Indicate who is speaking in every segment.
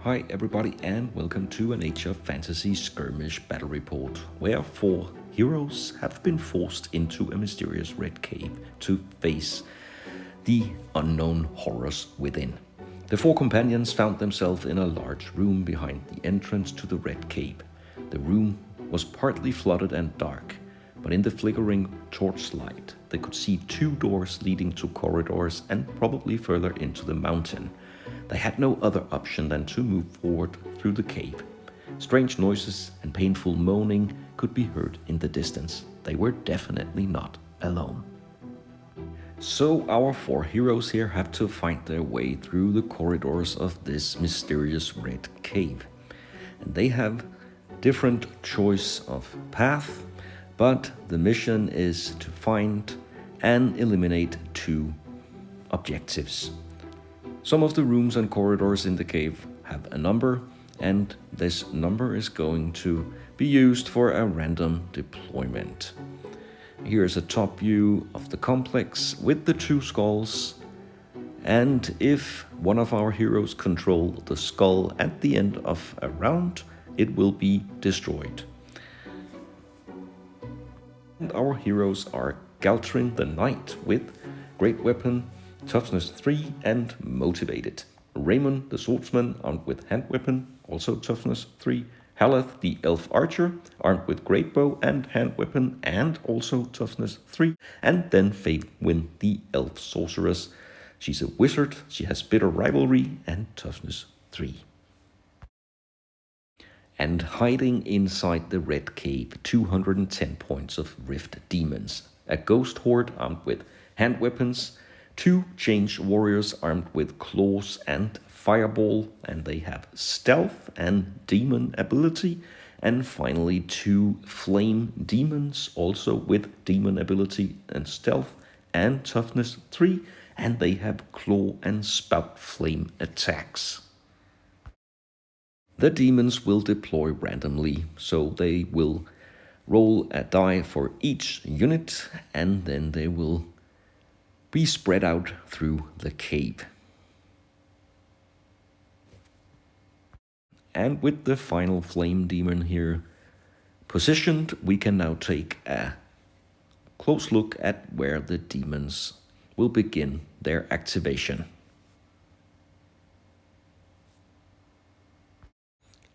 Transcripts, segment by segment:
Speaker 1: Hi everybody and welcome to an Age of Fantasy Skirmish battle report, where 4 heroes have been forced into a mysterious red cave to face the unknown horrors within. The 4 companions found themselves in a large room behind the entrance to the red cave. The room was partly flooded and dark, but in the flickering torchlight they could see 2 doors leading to corridors and probably further into the mountain. They had no other option than to move forward through the cave. Strange noises and painful moaning could be heard in the distance. They were definitely not alone. So our 4 heroes here have to find their way through the corridors of this mysterious red cave. And they have different choice of path, but the mission is to find and eliminate 2 objectives. Some of the rooms and corridors in the cave have a number, and this number is going to be used for a random deployment. Here's a top view of the complex with the 2 skulls, and if one of our heroes control the skull at the end of a round, it will be destroyed. And our heroes are Galtrin the Knight with great weapon, toughness 3 and motivated. Reimond the Swordsman armed with hand weapon, also toughness 3. Haleth the Elf Archer armed with great bow and hand weapon and also toughness 3. And then Feiwin the Elf Sorceress. She's a wizard, she has bitter rivalry and toughness 3. And hiding inside the red cave, 210 points of Rift Demons. A ghost horde armed with hand weapons, 2 change warriors armed with claws and fireball, and they have stealth and demon ability. And finally 2 flame demons, also with demon ability and stealth and toughness 3, and they have claw and spout flame attacks. The demons will deploy randomly, so they will roll a die for each unit, and then they will be spread out through the cave. And with the final flame demon here positioned, we can now take a close look at where the demons will begin their activation.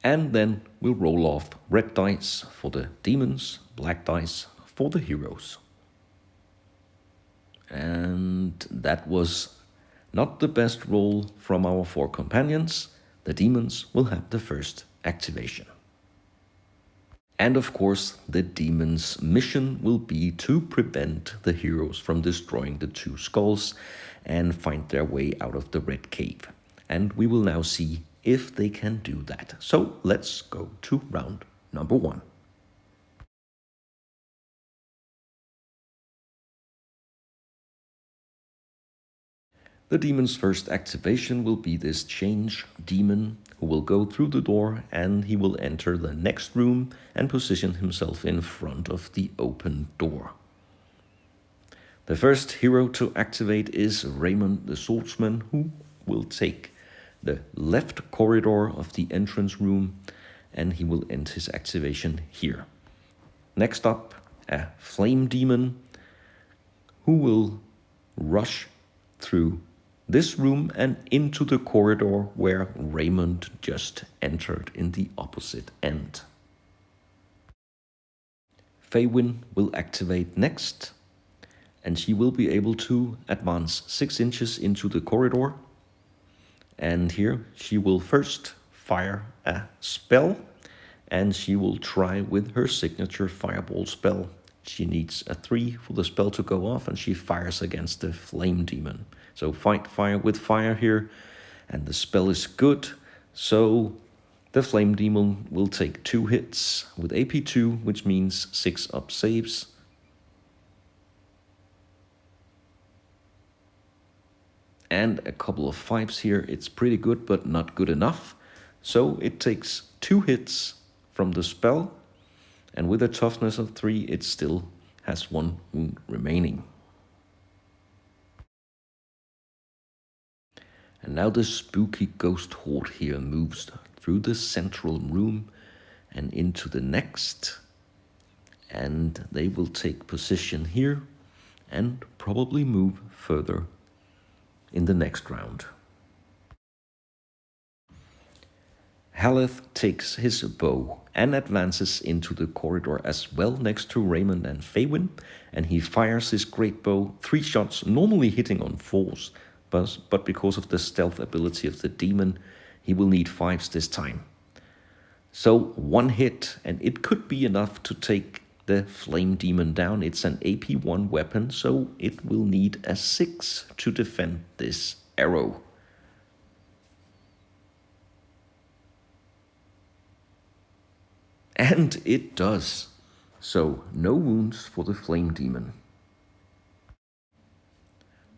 Speaker 1: And then we'll roll off red dice for the demons, black dice for the heroes. And that was not the best roll from our 4 companions. The demons will have the first activation. And of course, the demons' mission will be to prevent the heroes from destroying the 2 skulls and find their way out of the red cave. And we will now see if they can do that. So let's go to round number 1. The demon's first activation will be this change demon who will go through the door, and he will enter the next room and position himself in front of the open door. The first hero to activate is Reimond the Swordsman, who will take the left corridor of the entrance room, and he will end his activation here. Next up, a flame demon who will rush through this room and into the corridor where Reimond just entered in the opposite end. Feiwin will activate next, and she will be able to advance 6 inches into the corridor. And here she will first fire a spell, and she will try with her signature fireball spell. She needs a 3 for the spell to go off, and she fires against the flame demon. So fight fire with fire here, and the spell is good. So the flame demon will take 2 hits with AP 2, which means 6 up saves. And a couple of 5s here. It's pretty good, but not good enough. So it takes 2 hits from the spell, and with a toughness of 3, it still has 1 wound remaining. And now the spooky ghost horde here moves through the central room and into the next. And they will take position here and probably move further in the next round. Haleth takes his bow and advances into the corridor as well next to Reimond and Faewyn, and he fires his great bow 3 shots, normally hitting on 4s, but because of the stealth ability of the demon, he will need 5s this time. So 1 hit, and it could be enough to take the flame demon down. It's an AP1 weapon, so it will need a 6 to defend this arrow. And it does. So no wounds for the flame demon.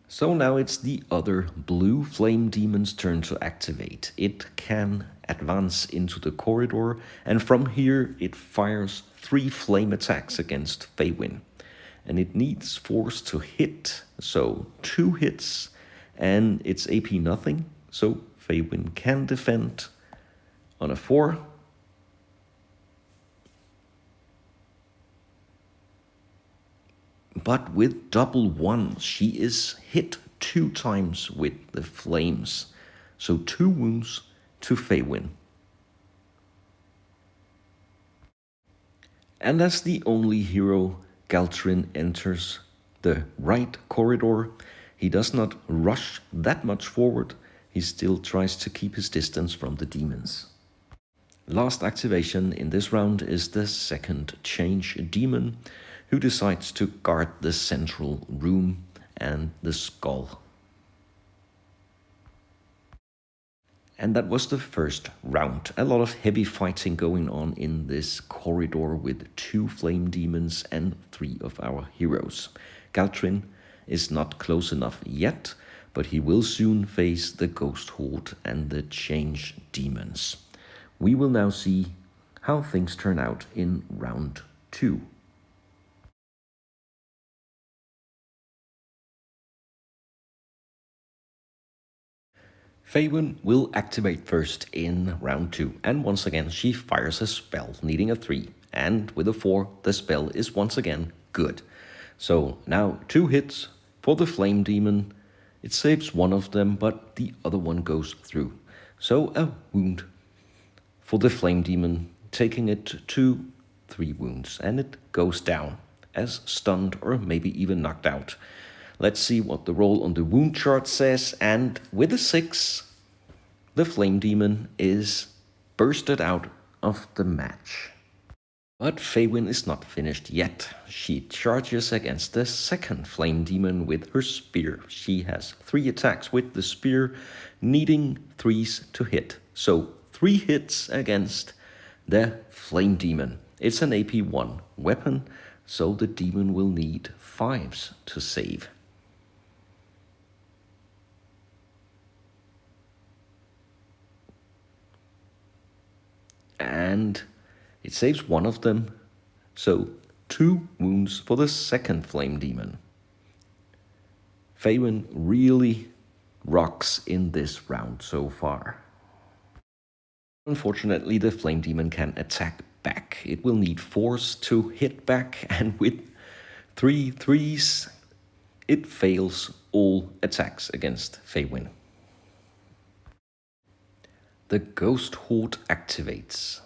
Speaker 1: So now it's the other blue flame demon's turn to activate. It can advance into the corridor, and from here it fires 3 flame attacks against Faewyn. And it needs force to hit, so 2 hits, and it's AP nothing, so Faewyn can defend on a 4. But with double 1, she is hit 2 times with the flames. So 2 wounds to Faewyn. And as the only hero, Galtrin enters the right corridor. He does not rush that much forward. He still tries to keep his distance from the demons. Last activation in this round is the second change demon, who decides to guard the central room and the skull. And that was the first round. A lot of heavy fighting going on in this corridor with 2 flame demons and 3 of our heroes. Galtrin is not close enough yet, but he will soon face the ghost horde and the change demons. We will now see how things turn out in round 2. Faewyn will activate first in round 2, and once again she fires a spell needing a 3, and with a 4 the spell is once again good. So now 2 hits for the flame demon. It saves one of them, but the other one goes through. So a wound for the flame demon, taking it to 3 wounds, and it goes down as stunned or maybe even knocked out. Let's see what the roll on the wound chart says, and with a 6, the flame demon is bursted out of the match. But Faewyn is not finished yet. She charges against the second flame demon with her spear. She has 3 attacks with the spear, needing 3s to hit. So 3 hits against the flame demon. It's an AP1 weapon, so the demon will need 5s to save. And it saves one of them, so 2 wounds for the second flame demon. Faewyn really rocks in this round so far. Unfortunately, the flame demon can attack back. It will need force to hit back, and with 3 3s, it fails all attacks against Faewyn. The ghost horde activates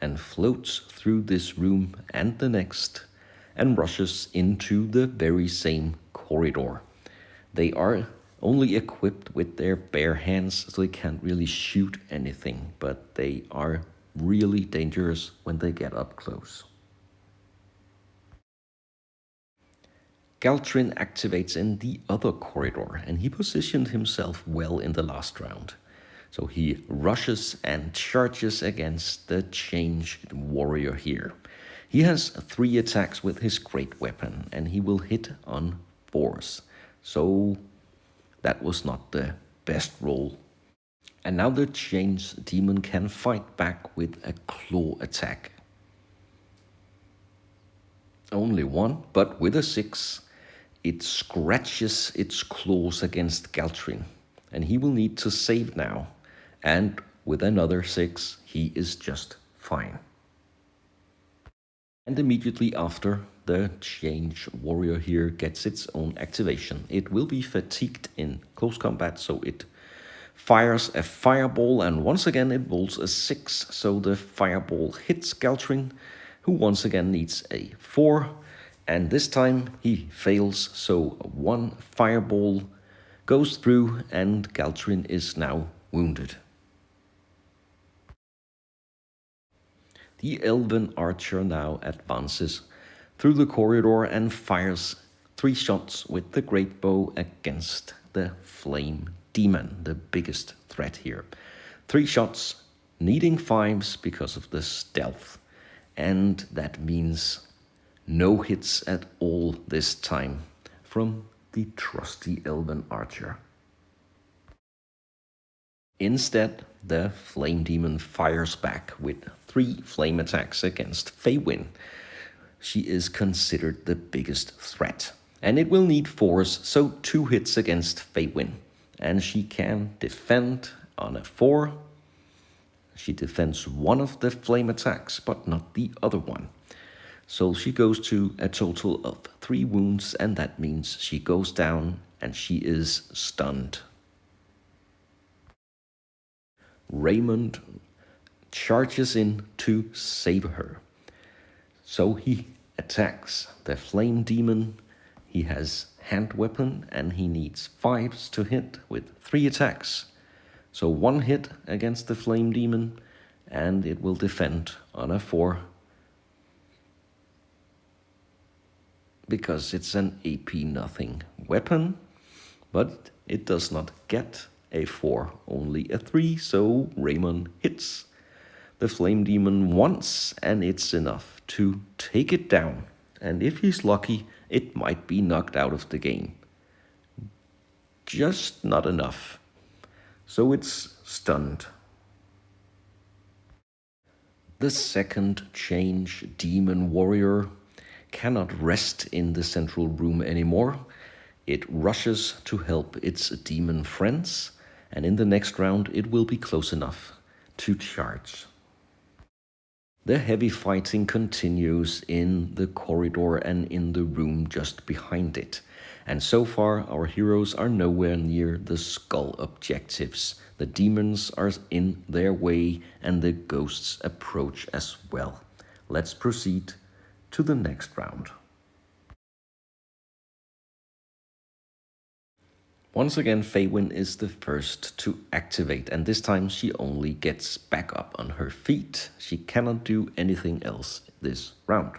Speaker 1: and floats through this room and the next and rushes into the very same corridor. They are only equipped with their bare hands, so they can't really shoot anything, but they are really dangerous when they get up close. Galtrin activates in the other corridor, and he positioned himself well in the last round. So he rushes and charges against the changed warrior here. He has 3 attacks with his great weapon, and he will hit on 4s. So that was not the best roll. And now the changed demon can fight back with a claw attack. Only 1, but with a 6, it scratches its claws against Galtrin. and he will need to save now. And with another 6, he is just fine. And immediately after, the change warrior here gets its own activation. It will be fatigued in close combat, so it fires a fireball, and once again it rolls a 6, so the fireball hits Galtrin, who once again needs a 4, and this time he fails, so 1 fireball goes through and Galtrin is now wounded. The elven archer now advances through the corridor and fires 3 shots with the great bow against the flame demon, the biggest threat here. 3 shots, needing 5s because of the stealth, and that means no hits at all this time from the trusty elven archer. Instead, the flame demon fires back with 3 flame attacks against Faewyn. She is considered the biggest threat, and it will need 4s, so 2 hits against Faewyn. And she can defend on a 4. She defends 1 of the flame attacks, but not the other one. So she goes to a total of 3 wounds, and that means she goes down and she is stunned. Reimond charges in to save her. So he attacks the flame demon. He has hand weapon and he needs 5s to hit with 3 attacks. So 1 hit against the flame demon and it will defend on a 4 because it's an AP nothing weapon, but it does not get a 4, only a 3, so Reimond hits the flame demon once and it's enough to take it down. And if he's lucky, it might be knocked out of the game. Just not enough. So it's stunned. The second change demon warrior cannot rest in the central room anymore. It rushes to help its demon friends, and in the next round it will be close enough to charge. The heavy fighting continues in the corridor and in the room just behind it. And so far our heroes are nowhere near the skull objectives. The demons are in their way and the ghosts approach as well. Let's proceed to the next round. Once again, Faewyn is the first to activate, and this time she only gets back up on her feet. She cannot do anything else this round.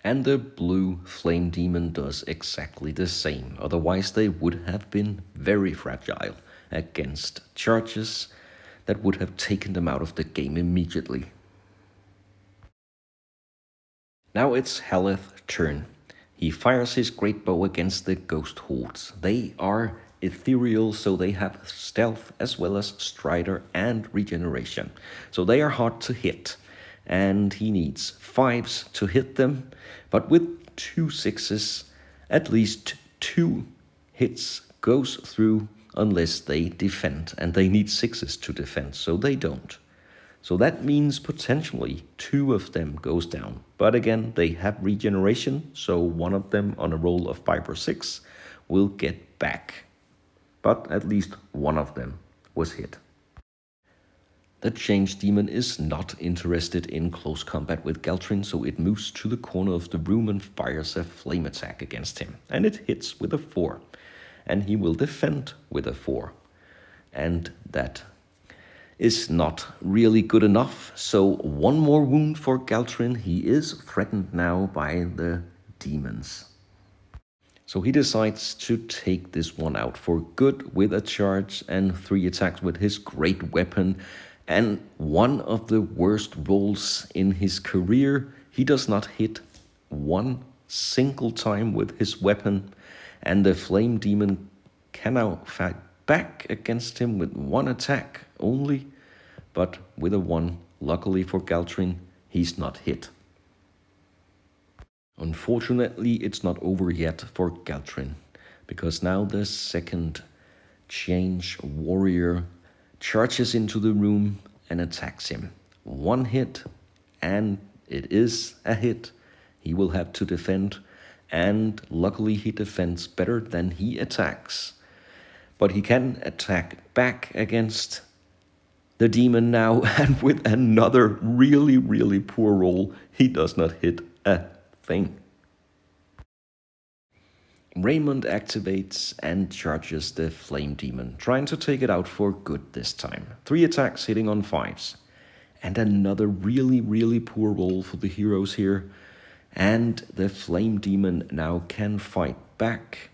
Speaker 1: And the blue flame demon does exactly the same, otherwise they would have been very fragile against charges that would have taken them out of the game immediately. Now it's Haleth's turn. He fires his great bow against the ghost hordes. They are ethereal, so they have stealth as well as strider and regeneration. So they are hard to hit, and he needs 5s to hit them. But with 2 6s, at least 2 hits goes through unless they defend, and they need 6s to defend, so they don't. So that means potentially 2 of them goes down. But again, they have regeneration, so 1 of them on a roll of 5 or 6 will get back. But at least 1 of them was hit. The change demon is not interested in close combat with Galtrin, so it moves to the corner of the room and fires a flame attack against him. And it hits with a 4. And he will defend with a 4. And that is not really good enough, so 1 more wound for Galtrin. He is threatened now by the demons. So he decides to take this one out for good with a charge and 3 attacks with his great weapon. And one of the worst rolls in his career. He does not hit 1 single time with his weapon, and the flame demon can now fight back against him with 1 attack only, but with a 1, luckily for Galtrin, he's not hit. Unfortunately, it's not over yet for Galtrin, because now the second change warrior charges into the room and attacks him. One hit, and it is a hit. He will have to defend, and luckily he defends better than he attacks. But he can attack back against the demon now, and with another really, really poor roll, he does not hit a thing. Reimond activates and charges the flame demon, trying to take it out for good this time. 3 attacks hitting on 5s. And another really, really poor roll for the heroes here. And the flame demon now can fight back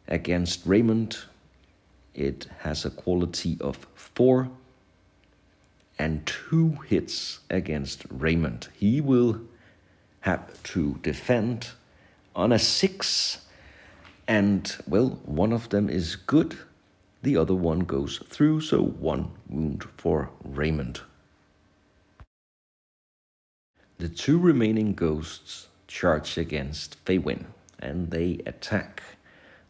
Speaker 1: against Reimond. It has a quality of 4 and 2 hits against Reimond. He will have to defend on a 6. And, well, one of them is good. The other one goes through, so 1 wound for Reimond. The 2 remaining ghosts charge against Faewin, and they attack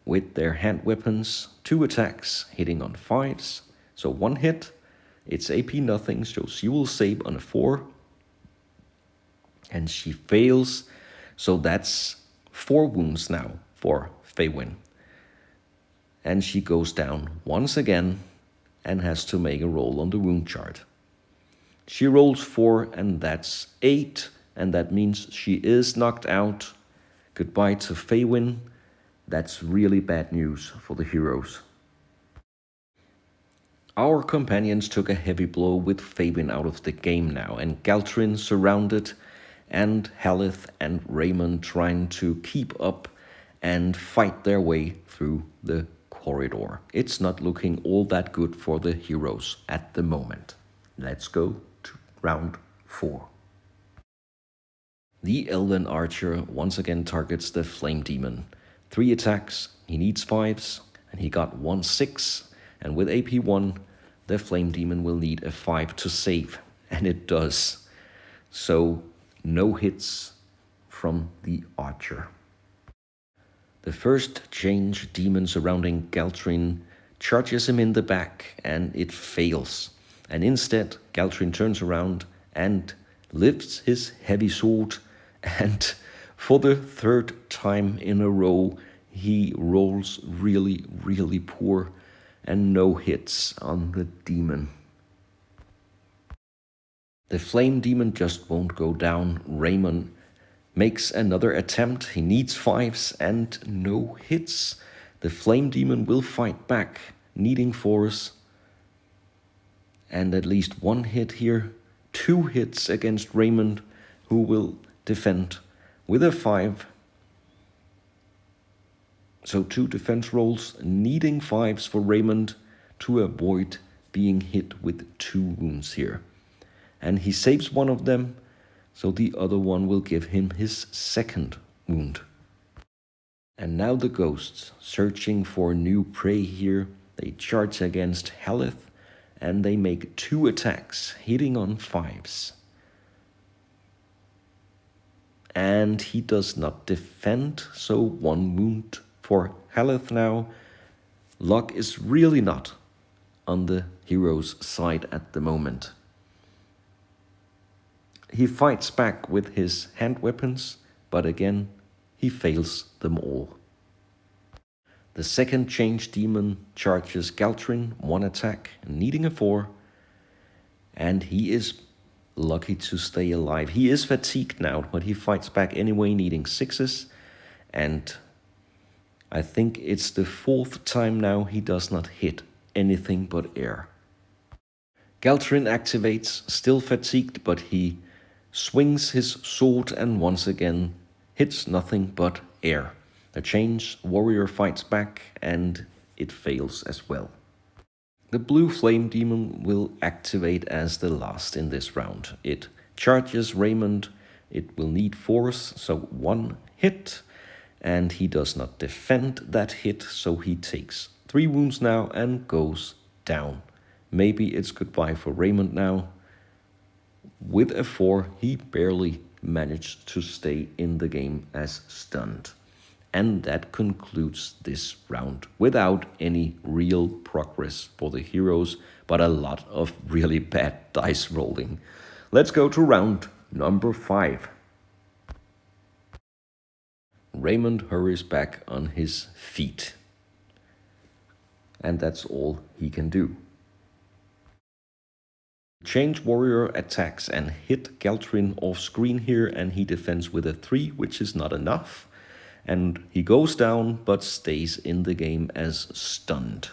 Speaker 1: with their hand weapons. 2 attacks hitting on 5s, so 1 hit. It's AP nothing, so she will save on a 4. And she fails, so that's 4 wounds now for Faewin. And she goes down once again and has to make a roll on the wound chart. She rolls 4, and that's 8, and that means she is knocked out. Goodbye to Faewin. That's really bad news for the heroes. Our companions took a heavy blow with Faewin out of the game now, and Galtrin surrounded, and Haleth and Reimond trying to keep up and fight their way through the corridor. It's not looking all that good for the heroes at the moment. Let's go to round 4. The Elven Archer once again targets the Flame Demon. 3 attacks, he needs 5s, and he got 1 6. And with AP 1, the Flame Demon will need a 5 to save, and it does. So, no hits from the Archer. The first change demon surrounding Galtrin charges him in the back, and it fails. And instead, Galtrin turns around and lifts his heavy sword, and for the 3rd time in a row, he rolls really, really poor, and no hits on the demon. The flame demon just won't go down. Reimond makes another attempt. He needs 5s and no hits. The flame demon will fight back, needing 4s. And at least 1 hit here. 2 hits against Reimond, who will defend with a 5. So 2 defense rolls, needing 5s for Reimond to avoid being hit with 2 wounds here. And he saves one of them, so the other one will give him his 2nd wound. And now the ghosts, searching for new prey here. They charge against Haleth, and they make 2 attacks, hitting on 5s. And he does not defend, so 1 wound for Haleth now. Luck is really not on the hero's side at the moment. He fights back with his hand weapons, but again, he fails them all. The second change demon charges Galtrin, 1 attack, needing a 4, and he is lucky to stay alive. He is fatigued now, but he fights back anyway, needing 6s, and I think it's the 4th time now he does not hit anything but air. Galtrin activates, still fatigued, but he swings his sword and once again hits nothing but air. The change warrior fights back and it fails as well. The blue flame demon will activate as the last in this round. It charges Reimond. It will need 4s, so 1 hit, and he does not defend that hit, so he takes 3 wounds now and goes down. Maybe it's goodbye for Reimond now. With a 4, he barely managed to stay in the game as stunned. And that concludes this round without any real progress for the heroes, but a lot of really bad dice rolling. Let's go to round number 5. Reimond hurries back on his feet. And that's all he can do. Change Warrior attacks and hit Galtrin off screen here, and he defends with a 3, which is not enough. And he goes down, but stays in the game as stunned.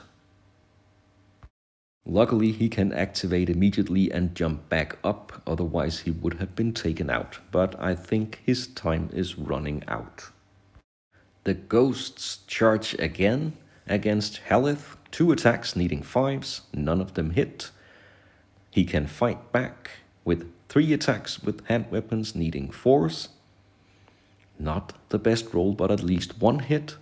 Speaker 1: Luckily, he can activate immediately and jump back up, otherwise he would have been taken out. But I think his time is running out. The ghosts charge again against Haleth. 2 attacks needing 5s, none of them hit. He can fight back with 3 attacks with hand weapons needing 4s. Not the best roll, but at least 1 hit.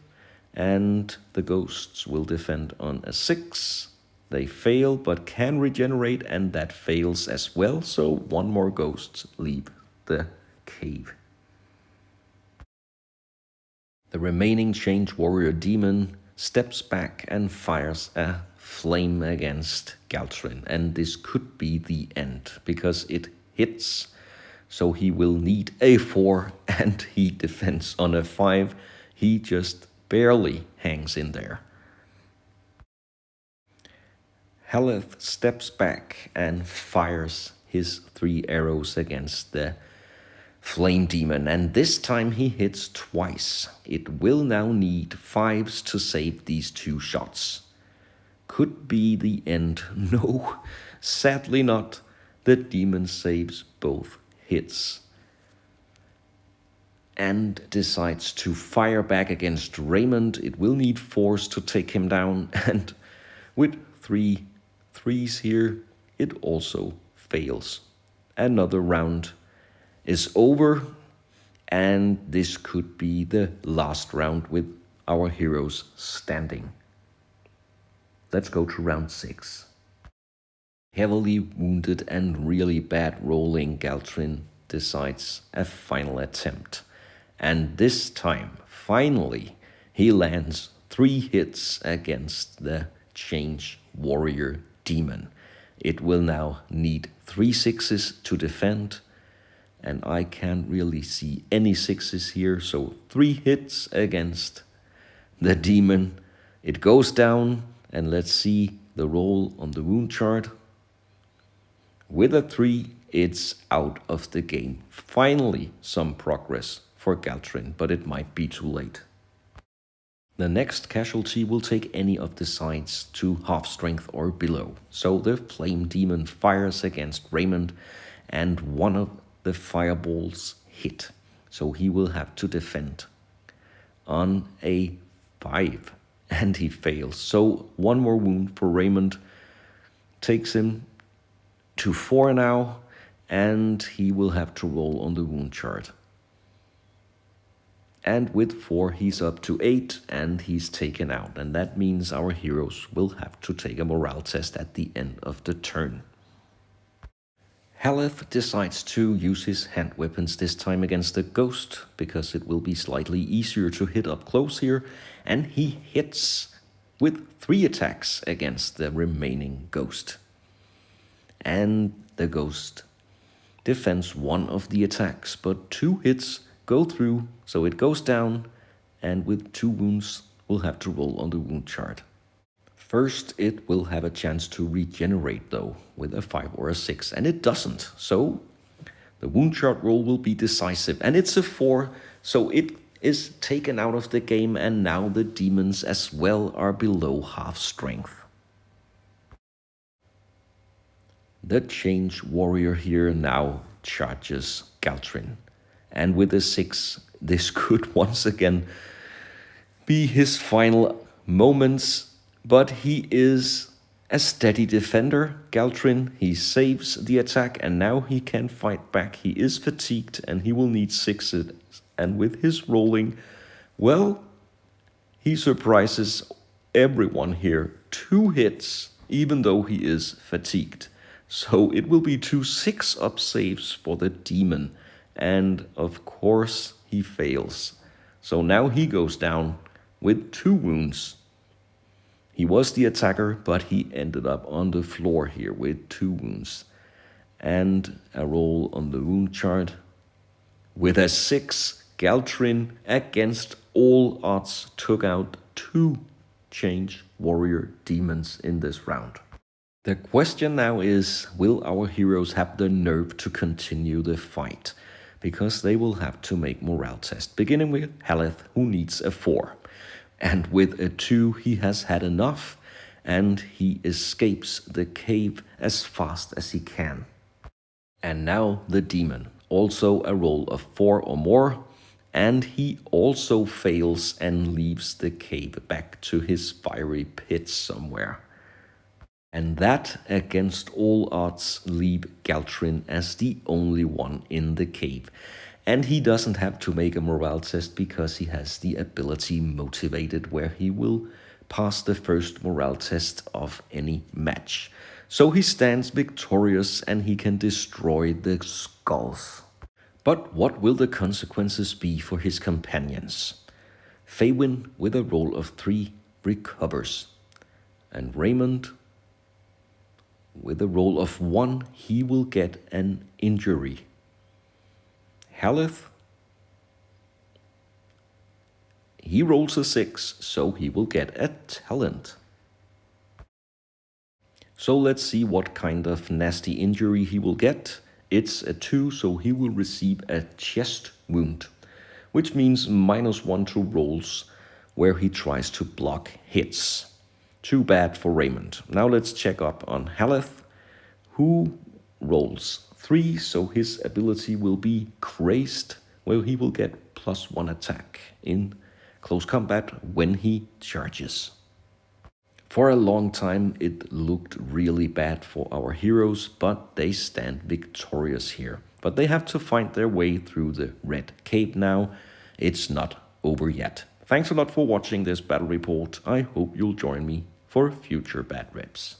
Speaker 1: And the ghosts will defend on a 6. They fail, but can regenerate, and that fails as well. So 1 more ghost leave the cave. The remaining Change Warrior demon steps back and fires a flame against Galtrin. And this could be the end, because it hits. So he will need a 4, and he defends on a 5. He just barely hangs in there. Haleth steps back and fires his 3 arrows against the flame demon, and this time he hits twice. It will now need 5s to save these 2 shots. Could be the end. No, sadly not. The demon saves both hits and decides to fire back against Reimond. It will need 4s to take him down, and with 3 3s here, it also fails. Another round is over, and this could be the last round with our heroes standing. Let's go to round 6. Heavily wounded and really bad rolling, Galtrin decides a final attempt. And this time, finally, he lands 3 hits against the Change Warrior demon. It will now need 3 6s to defend, and I can't really see any 6s here, so 3 hits against the demon. It goes down, and let's see the roll on the wound chart. With a 3, it's out of the game. Finally, some progress for Galtrin, but it might be too late. The next casualty will take any of the sides to half strength or below. So the flame demon fires against Reimond, and one of the fireballs hit. So he will have to defend on a 5, and he fails. So 1 more wound for Reimond takes him to 4 now, and he will have to roll on the wound chart. And with 4, he's up to 8, and he's taken out. And that means our heroes will have to take a morale test at the end of the turn. Haleth decides to use his hand weapons this time against the ghost, because it will be slightly easier to hit up close here. And he hits with 3 attacks against the remaining ghost. And the ghost defends 1 of the attacks, but 2 hits go through, so it goes down, and with 2 wounds we'll have to roll on the wound chart. First, it will have a chance to regenerate though, with a 5 or a 6, and it doesn't, so the wound chart roll will be decisive, and it's a 4, so it is taken out of the game, and now the demons as well are below half strength. The Change Warrior here now charges Galtrin. And with a 6, this could once again be his final moments. But he is a steady defender, Galtrin. He saves the attack, and now he can fight back. He is fatigued, and he will need 6s. And with his rolling, well, he surprises everyone here. 2 hits, even though he is fatigued. So it will be 2 6-up saves for the demon. And of course he fails. So now he goes down with 2 wounds. He was the attacker, but he ended up on the floor here with 2 wounds. And a roll on the wound chart. With a 6, Galtrin, against all odds, took out 2 Change Warrior Demons in this round. The question now is, will our heroes have the nerve to continue the fight? Because they will have to make morale test, beginning with Haleth, who needs a 4. And with a 2, he has had enough, and he escapes the cave as fast as he can. And now the demon, also a roll of 4 or more, and he also fails and leaves the cave back to his fiery pit somewhere. And that, against all odds, leave Galtrin as the only one in the cave. And he doesn't have to make a morale test because he has the ability Motivated, where he will pass the first morale test of any match. So he stands victorious and he can destroy the skulls. But what will the consequences be for his companions? Faywin, with a roll of 3, recovers. And Reimond, with a roll of 1, he will get an injury. Haleth, he rolls a 6, so he will get a talent. So let's see what kind of nasty injury he will get. It's a 2, so he will receive a chest wound, which means -1 to rolls where he tries to block hits. Too bad for Reimond. Now let's check up on Haleth, who rolls 3, so his ability will be Crazed, where he will get +1 attack in close combat when he charges. For a long time it looked really bad for our heroes, but they stand victorious here. But they have to find their way through the red cave now. It's not over yet. Thanks a lot for watching this battle report. I hope you'll join me for future bad reps.